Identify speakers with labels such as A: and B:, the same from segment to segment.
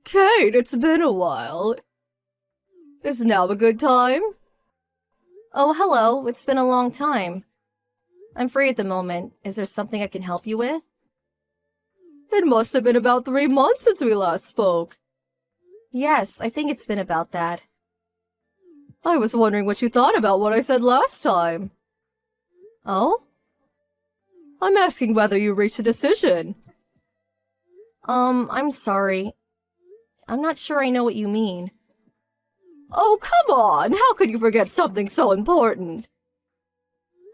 A: Kate, it's been a while. Is now a good time? Oh, hello. It's been a long time. I'm free at the moment. Is there something I can help you with? It must have been about 3 months since we last spoke. Yes, I think it's been about that. I was wondering what you thought about what I said last time. Oh? I'm asking whether you reached a decision. I'm sorry. I'm not sure I know what you mean. Oh, come on! How could you forget something so important?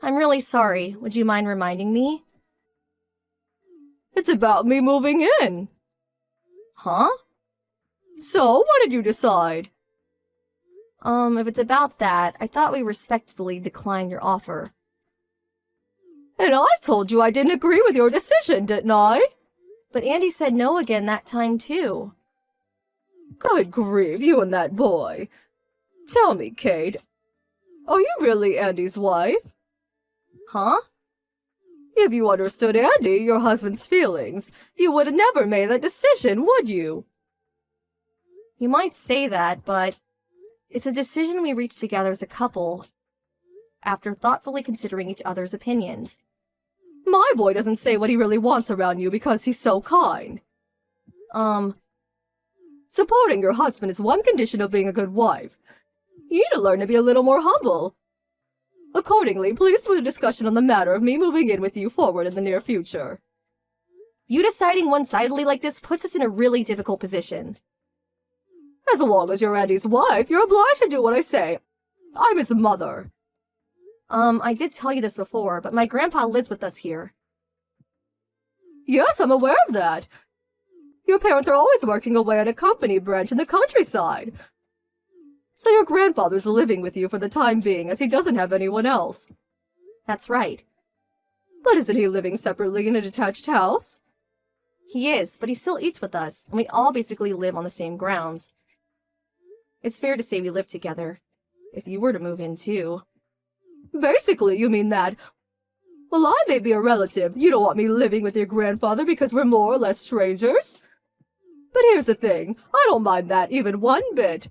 A: I'm really sorry. Would you mind reminding me? It's about me moving in. Huh? So, what did you decide? If it's about that, I thought we respectfully declined your offer. And I told you I didn't agree with your decision, didn't I? But Andy said no again that time, too. Good grief, you and that boy. Tell me, Kate, are you really Andy's wife? Huh? If you understood Andy, your husband's feelings, you would have never made that decision, would you? You might say that, but it's a decision we reached together as a couple after thoughtfully considering each other's opinions. My boy doesn't say what he really wants around you because he's so kind. Supporting your husband is one condition of being a good wife. You need to learn to be a little more humble. Accordingly, please move the discussion on the matter of me moving in with you forward in the near future. You deciding one-sidedly like this puts us in a really difficult position. As long as you're Andy's wife, you're obliged to do what I say. I'm his mother. I did tell you this before, but my grandpa lives with us here. Yes, I'm aware of that. Your parents are always working away at a company branch in the countryside. So your grandfather's living with you for the time being, as he doesn't have anyone else. That's right. But isn't he living separately in a detached house? He is, but he still eats with us, and we all basically live on the same grounds. It's fair to say we live together, if you were to move in too. Basically, you mean that? Well, I may be a relative. You don't want me living with your grandfather because we're more or less strangers? But here's the thing, I don't mind that even one bit.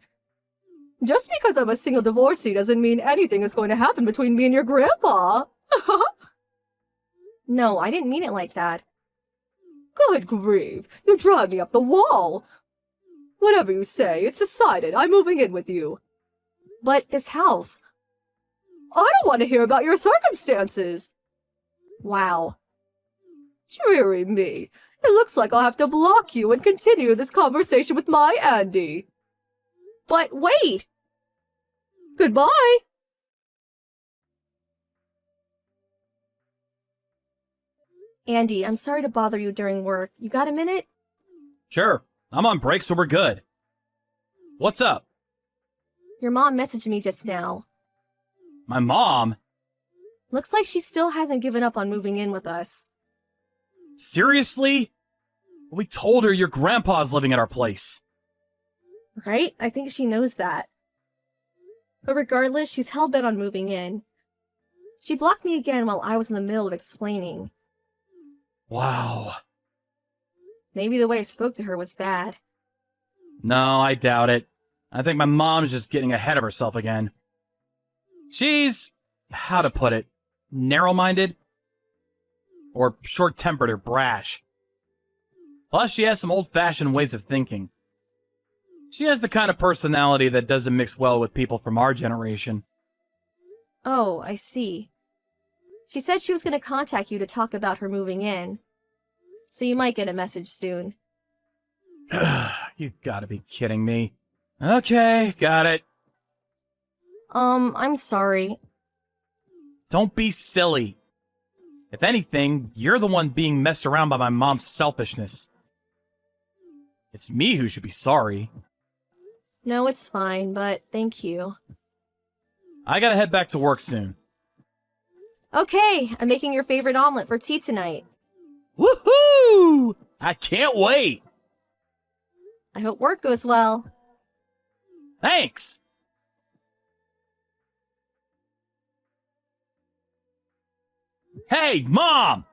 A: Just because I'm a single divorcee doesn't mean anything is going to happen between me and your grandpa. No, I didn't mean it like that. Good grief, you drive me up the wall. Whatever you say, it's decided. I'm moving in with you. But this house... I don't want to hear about your circumstances. Wow. Dreary me. It looks like I'll have to block you and continue this conversation with my Andy. But wait! Goodbye! Andy, I'm sorry to bother you during work. You got a minute?
B: Sure. I'm on break, so we're good. What's up?
A: Your mom messaged me just now.
B: My mom?
A: Looks like she still hasn't given up on moving in with us.
B: Seriously? We told her your grandpa's living at our place.
A: Right? I think she knows that. But regardless, she's hell-bent on moving in. She blocked me again while I was in the middle of explaining.
B: Wow.
A: Maybe the way I spoke to her was bad.
B: No, I doubt it. I think my mom's just getting ahead of herself again. She's, how to put it, narrow-minded? Or short-tempered or brash. Plus, she has some old-fashioned ways of thinking. She has the kind of personality that doesn't mix well with people from our generation.
A: Oh, I see. She said she was going to contact you to talk about her moving in. So you might get a message soon.
B: You gotta be kidding me. Okay, got it.
A: I'm sorry.
B: Don't be silly. If anything, you're the one being messed around by my mom's selfishness. It's me who should be sorry.
A: No, it's fine, but thank you.
B: I gotta head back to work soon.
A: Okay, I'm making your favorite omelet for tea tonight.
B: Woohoo! I can't wait!
A: I hope work goes well.
B: Thanks! Hey, Mom!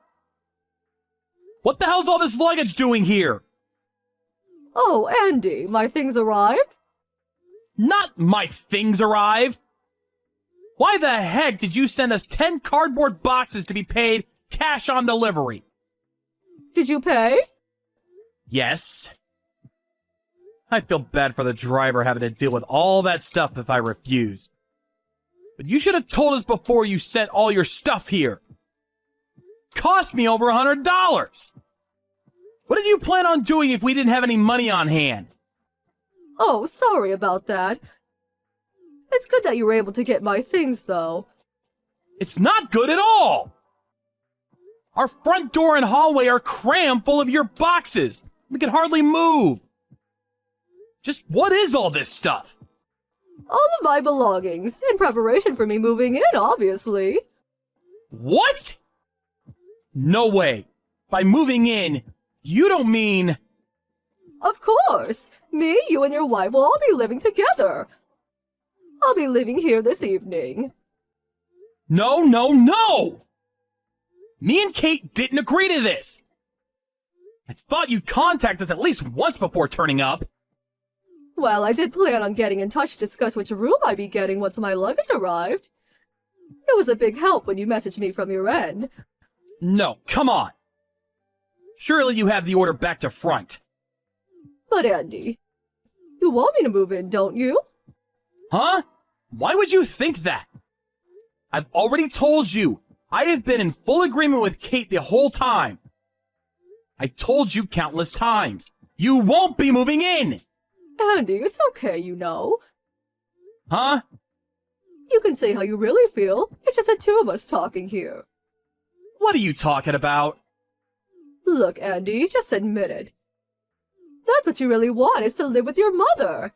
B: What the hell's all this luggage doing here?
A: Oh, Andy, my things arrived?
B: Not my things arrived! Why the heck did you send us 10 cardboard boxes to be paid cash on delivery?
A: Did you pay?
B: Yes. I feel bad for the driver having to deal with all that stuff if I refused. But you should have told us before you sent all your stuff here. Cost me over $100. What did you plan on doing if we didn't have any money on hand?
A: Oh, sorry about that. It's good that you were able to get my things, though.
B: It's not good at all! Our front door and hallway are crammed full of your boxes. We can hardly move. Just what is all this stuff?
A: All of my belongings, in preparation for me moving in, obviously.
B: What? No way. By moving in, you don't mean...
A: Of course! Me, you, and your wife will all be living together. I'll be living here this evening.
B: No, no, no! Me and Kate didn't agree to this. I thought you'd contact us at least once before turning up.
A: Well, I did plan on getting in touch to discuss which room I'd be getting once my luggage arrived. It was a big help when you messaged me from your end.
B: No, come on. Surely you have the order back to front.
A: But Andy, you want me to move in, don't you?
B: Huh? Why would you think that? I've already told you, I have been in full agreement with Kate the whole time. I told you countless times, you won't be moving in!
A: Andy, it's okay, you know.
B: Huh?
A: You can say how you really feel. It's just the two of us talking here.
B: What are you talking about?
A: Look, Andy, just admit it. That's what you really want, is to live with your mother.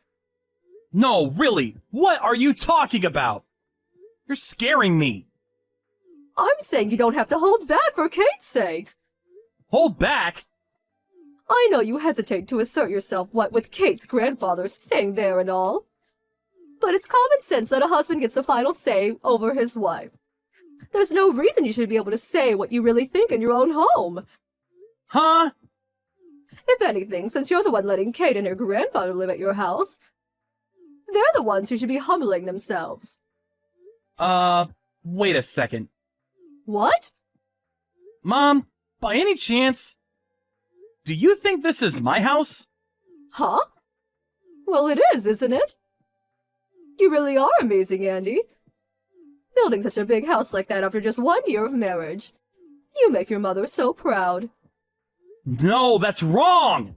B: No, really, what are you talking about? You're scaring me.
A: I'm saying you don't have to hold back for Kate's sake.
B: Hold back?
A: I know you hesitate to assert yourself, what with Kate's grandfather staying there and all. But it's common sense that a husband gets the final say over his wife. There's no reason you should be able to say what you really think in your own home.
B: Huh?
A: If anything, since you're the one letting Kate and her grandfather live at your house, they're the ones who should be humbling themselves.
B: Wait a second.
A: What?
B: Mom, by any chance, do you think this is my house?
A: Huh? Well, it is, isn't it? You really are amazing, Andy. Building such a big house like that after just 1 year of marriage. You make your mother so proud.
B: No, that's wrong!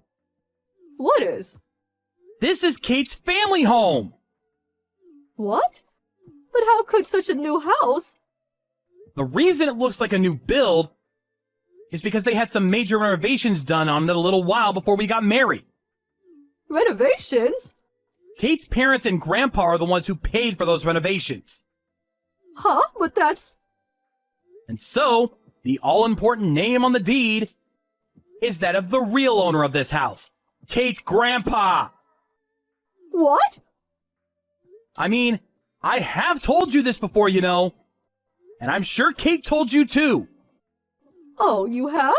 A: What is?
B: This is Kate's family home!
A: What? But how could such a new house?
B: The reason it looks like a new build is because they had some major renovations done on it a little while before we got married.
A: Renovations?
B: Kate's parents and grandpa are the ones who paid for those renovations.
A: Huh? But that's...
B: And so, the all-important name on the deed is that of the real owner of this house, Kate's grandpa.
A: What?
B: I mean, I have told you this before, you know. And I'm sure Kate told you too.
A: Oh, you have?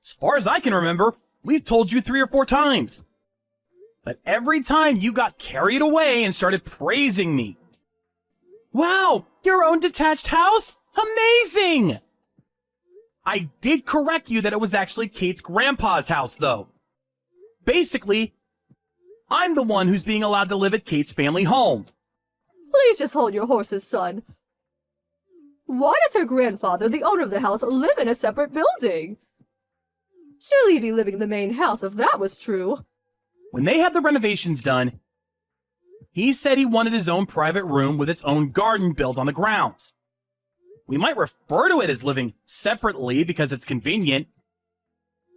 B: As far as I can remember, we've told you 3 or 4 times. But every time you got carried away and started praising me. Wow, your own detached house? Amazing! I did correct you that it was actually Kate's grandpa's house, though. Basically, I'm the one who's being allowed to live at Kate's family home.
A: Please just hold your horses, son. Why does her grandfather, the owner of the house, live in a separate building? Surely he'd be living in the main house if that was true.
B: When they had the renovations done, he said he wanted his own private room with its own garden built on the grounds. We might refer to it as living separately because it's convenient.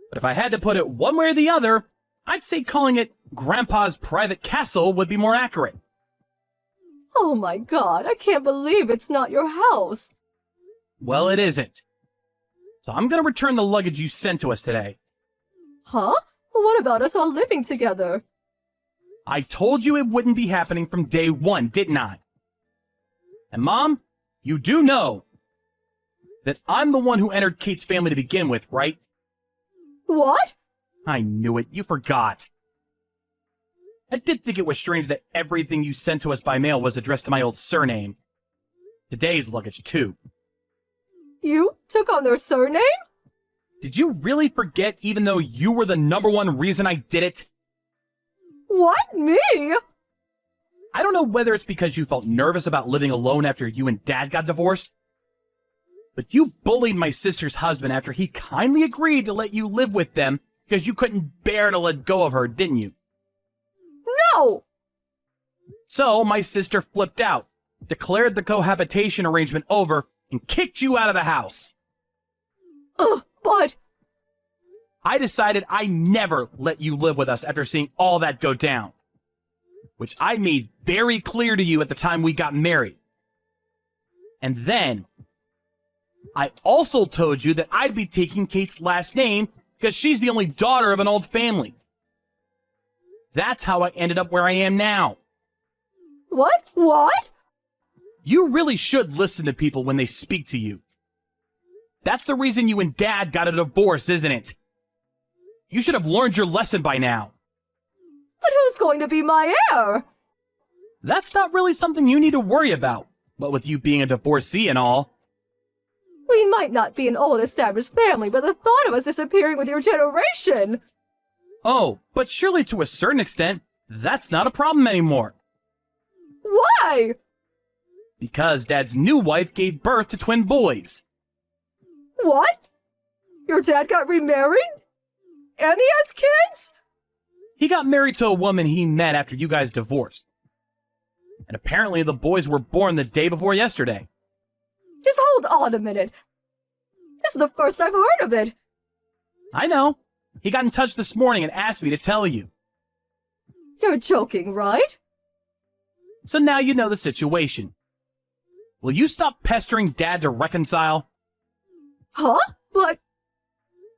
B: But if I had to put it one way or the other, I'd say calling it Grandpa's private castle would be more accurate.
A: Oh my God, I can't believe it's not your house.
B: Well, it isn't. So I'm gonna return the luggage you sent to us today.
A: Huh? What about us all living together?
B: I told you it wouldn't be happening from day one, didn't I? And Mom, you do know that I'm the one who entered Kate's family to begin with, right?
A: What?
B: I knew it. You forgot. I did think it was strange that everything you sent to us by mail was addressed to my old surname. Today's luggage, too.
A: You took on their surname?
B: Did you really forget even though you were the #1 reason I did it?
A: What? Me?
B: I don't know whether it's because you felt nervous about living alone after you and Dad got divorced, but you bullied my sister's husband after he kindly agreed to let you live with them because you couldn't bear to let go of her, didn't you?
A: No!
B: So my sister flipped out, declared the cohabitation arrangement over, and kicked you out of the house.
A: But...
B: I decided I never let you live with us after seeing all that go down, which I made very clear to you at the time we got married. And then, I also told you that I'd be taking Kate's last name because she's the only daughter of an old family. That's how I ended up where I am now.
A: What? What?
B: You really should listen to people when they speak to you. That's the reason you and Dad got a divorce, isn't it? You should have learned your lesson by now.
A: But who's going to be my heir?
B: That's not really something you need to worry about, but with you being a divorcee and all.
A: We might not be an old established family, but the thought of us disappearing with your generation...
B: Oh, but surely to a certain extent, that's not a problem anymore.
A: Why?
B: Because Dad's new wife gave birth to twin boys.
A: What? Your dad got remarried? And he has kids?
B: He got married to a woman he met after you guys divorced. And apparently the boys were born the day before yesterday.
A: Just hold on a minute. This is the first I've heard of it.
B: I know. He got in touch this morning and asked me to tell you.
A: You're joking, right?
B: So now you know the situation. Will you stop pestering Dad to reconcile?
A: Huh? But...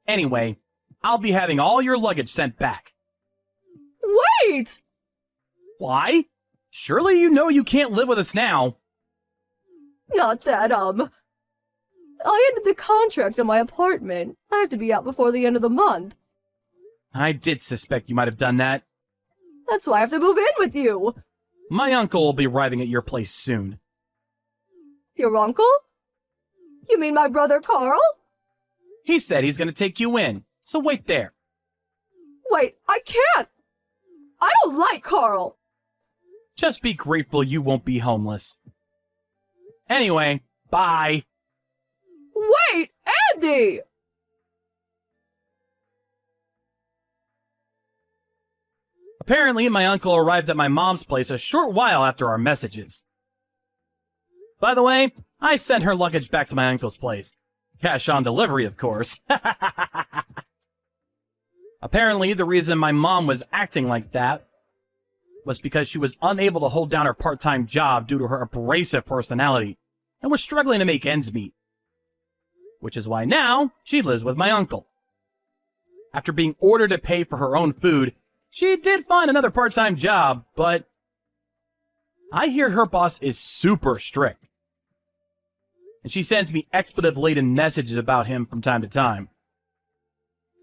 B: Anyway, I'll be having all your luggage sent back.
A: Wait!
B: Why? Surely you know you can't live with us now.
A: Not that, I ended the contract on my apartment. I have to be out before the end of the month.
B: I did suspect you might have done that.
A: That's why I have to move in with you.
B: My uncle will be arriving at your place soon.
A: Your uncle? You mean my brother Carl?
B: He said he's going to take you in, so wait there.
A: Wait, I can't! I don't like Carl!
B: Just be grateful you won't be homeless. Anyway, bye.
A: Wait, Andy!
B: Apparently, my uncle arrived at my mom's place a short while after our messages. By the way, I sent her luggage back to my uncle's place. Cash on delivery, of course. Apparently, the reason my mom was acting like that was because she was unable to hold down her part-time job due to her abrasive personality and was struggling to make ends meet. Which is why now she lives with my uncle. After being ordered to pay for her own food, she did find another part-time job, but I hear her boss is super strict. And she sends me expletive-laden messages about him from time to time.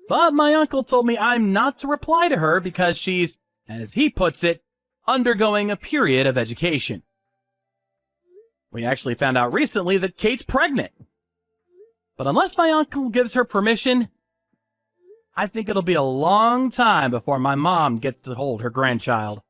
B: But my uncle told me I'm not to reply to her because she's, as he puts it, undergoing a period of education. We actually found out recently that Kate's pregnant. But unless my uncle gives her permission, I think it'll be a long time before my mom gets to hold her grandchild.